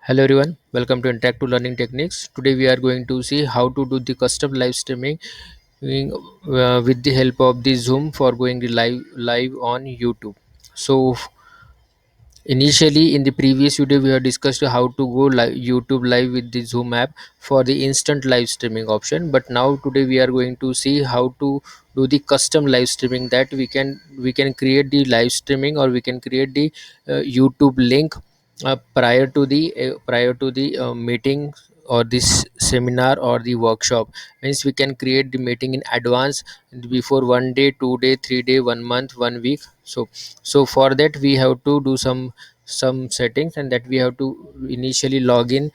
Hello everyone, welcome to Interactive Learning Techniques. Today we are going to see how to do the custom live streaming with the help of the Zoom for going live on YouTube. So initially in the previous video we have discussed how to go live YouTube live with the Zoom app for the instant live streaming option. But now today we are going to see how to do the custom live streaming that we can create the live streaming or we can create the YouTube link prior to the meeting or this seminar or the workshop. Means we can create the meeting in advance before 1 day, 2 day, 3 day, 1 month, 1 week. So for that we have to do some settings, and that we have to initially log in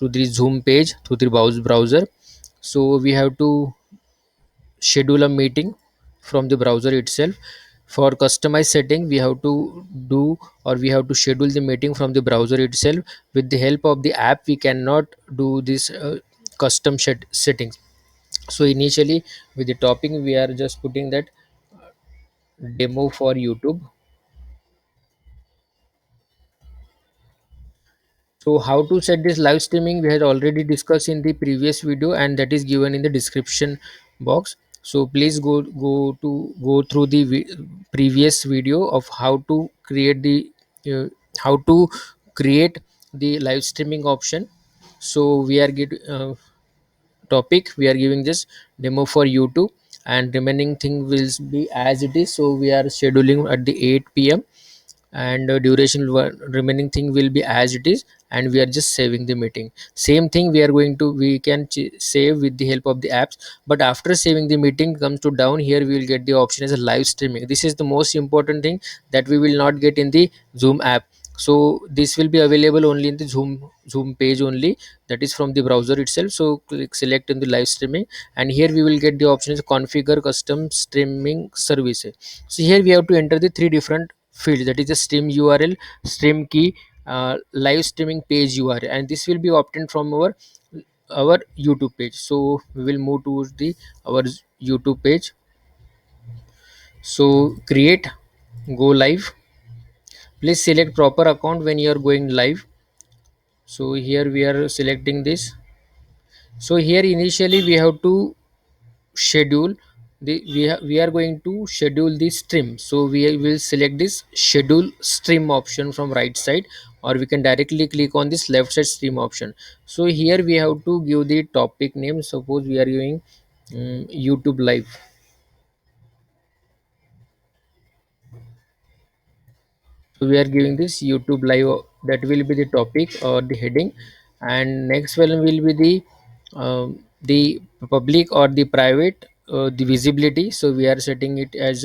to the Zoom page through the browser. So we have to schedule a meeting from the browser itself. For customized setting we have to do, or we have to schedule the meeting from the browser itself. With the help of the app we cannot do this custom settings. So initially with the topic we are just putting that demo for YouTube. So how to set this live streaming we had already discussed in the previous video, and that is given in the description box. So please go through the previous video of how to create the uh, how to create the live streaming option. So we are get topic we are giving this demo for YouTube, and remaining thing will be as it is. So we are scheduling at the 8 p.m., and remaining thing will be as it is, and we are just saving the meeting. Same thing we can save with the help of the apps. But after saving the meeting comes to down here, we will get the option as a live streaming. This is the most important thing that we will not get in the Zoom app. So this will be available only in the Zoom page only, that is from the browser itself. So click select in the live streaming, and here we will get the option is configure custom streaming services. So here we have to enter the three different field, that is the stream URL, stream key, live streaming page URL, and this will be obtained from our YouTube page. So we will move towards the our YouTube page. So create, go live. Please select proper account when you are going live. So here we are selecting this. So here initially we have to schedule we are going to schedule the stream. So we will select this schedule stream option from right side, or we can directly click on this left side stream option. So here we have to give the topic name. Suppose we are giving YouTube live. So we are giving this YouTube live, that will be the topic or the heading. And next one will be the public or the private, the visibility. So we are setting it as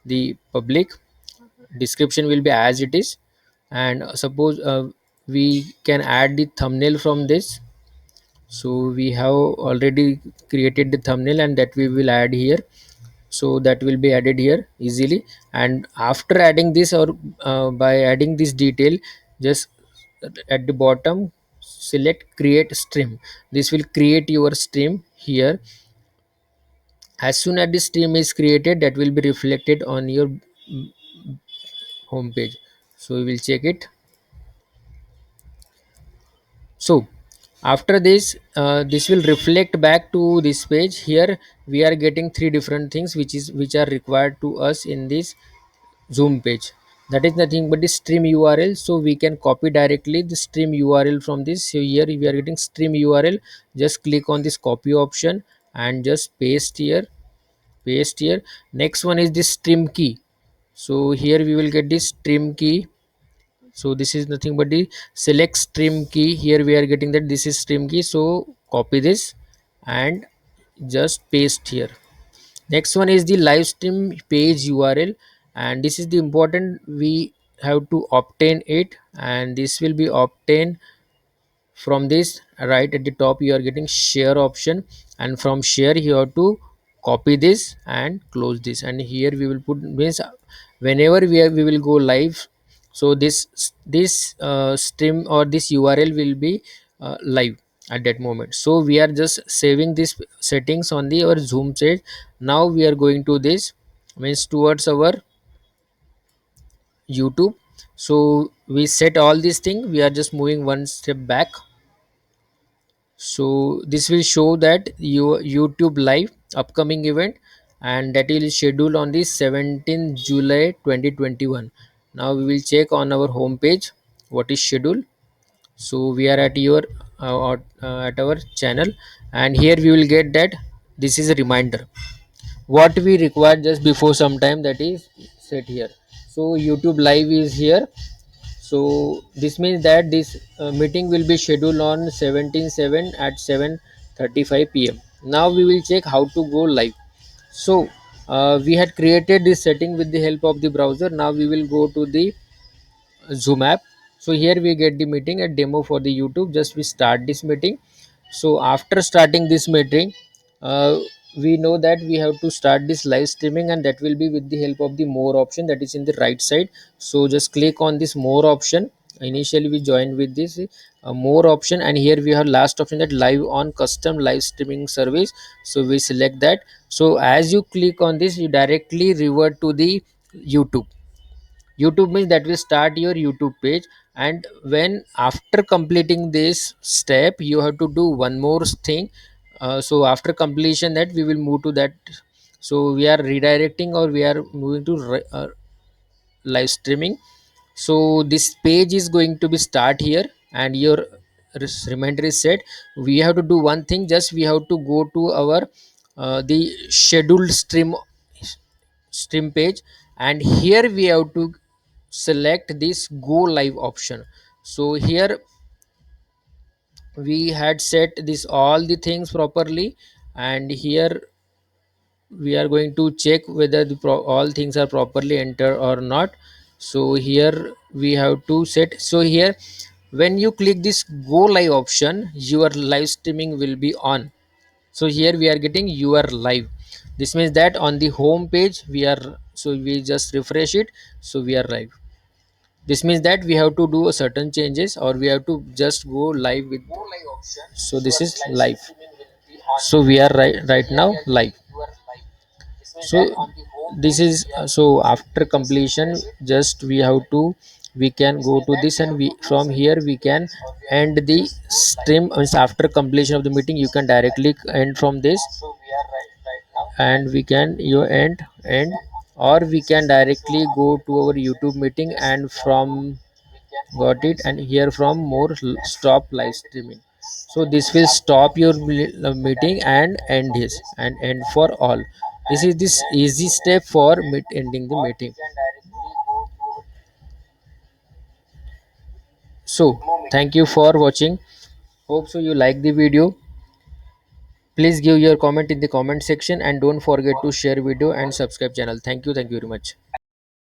the public. Description will be as it is. And suppose we can add the thumbnail from this. So we have already created the thumbnail, and that we will add here. So that will be added here easily. And after adding this, or by adding this detail, just at the bottom select create stream. This will create your stream here. As soon as the stream is created, that will be reflected on your home page. So we will check it. So after this, this will reflect back to this page. Here we are getting three different things which are required to us in this Zoom page. That is nothing but the stream URL. So we can copy directly the stream URL from this. So here we are getting stream URL. Just click on this copy option and just paste here. Paste here. Next one is the stream key. So here we will get this stream key. So this is nothing but the select stream key. Here we are getting that this is stream key. So copy this and just paste here. Next one is the live stream page URL, and this is the important, we have to obtain it, and this will be obtained from this. Right at the top you are getting share option, and from share you have to copy this and close this. And here we will put means whenever we will go live, so this stream or this URL will be live at that moment. So we are just saving this settings on the our Zoom page. Now we are going to this, means towards our YouTube. So we set all these things, we are just moving one step back. So this will show that your YouTube live upcoming event, and that is scheduled on the 17th July 2021. Now we will check on our home page what is scheduled. So we are at your at our channel, and here we will get that this is a reminder what we require just before some time, that is set here. So YouTube live is here. So this means that this meeting will be scheduled on 17/7 at 7:35 p.m. Now we will check how to go live. So we had created this setting with the help of the browser. Now we will go to the Zoom app. So here we get the meeting, a demo for the YouTube. Just we start this meeting. So after starting this meeting, uh, we know that we have to start this live streaming, and that will be with the help of the more option that is in the right side. So just click on this more option. Initially we joined with this more option, and here we have last option, that live on custom live streaming service. So we select that. So as you click on this, you directly revert to the YouTube. YouTube means that will start your YouTube page. And when after completing this step, you have to do one more thing. So after completion, that we will move to that. So we are redirecting, or we are moving to live streaming. So this page is going to be start here, and your reminder is set. We have to do one thing, just we have to go to our the scheduled stream page, and here we have to select this go live option. So here we had set this all the things properly, and here we are going to check whether all things are properly entered or not. So here we have to set. So here when you click this go live option, your live streaming will be on. So here we are getting you are live. This means that on the home page we are, so we just refresh it, so we are live. This means that we have to do a certain changes, or we have to just go live with. So this is live. So we are right now live. So this is so after completion, just we have to, we can go to this, and we from here we can end the stream. Means after completion of the meeting, you can directly end from this, and we can you end, or we can directly go to our YouTube meeting, and from got it, and here from more stop live streaming. So this will stop your meeting and end his and end for all. This is this easy step for ending the meeting. So thank you for watching. Hope so you like the video. Please give your comment in the comment section, and don't forget to share video and subscribe channel. Thank you very much.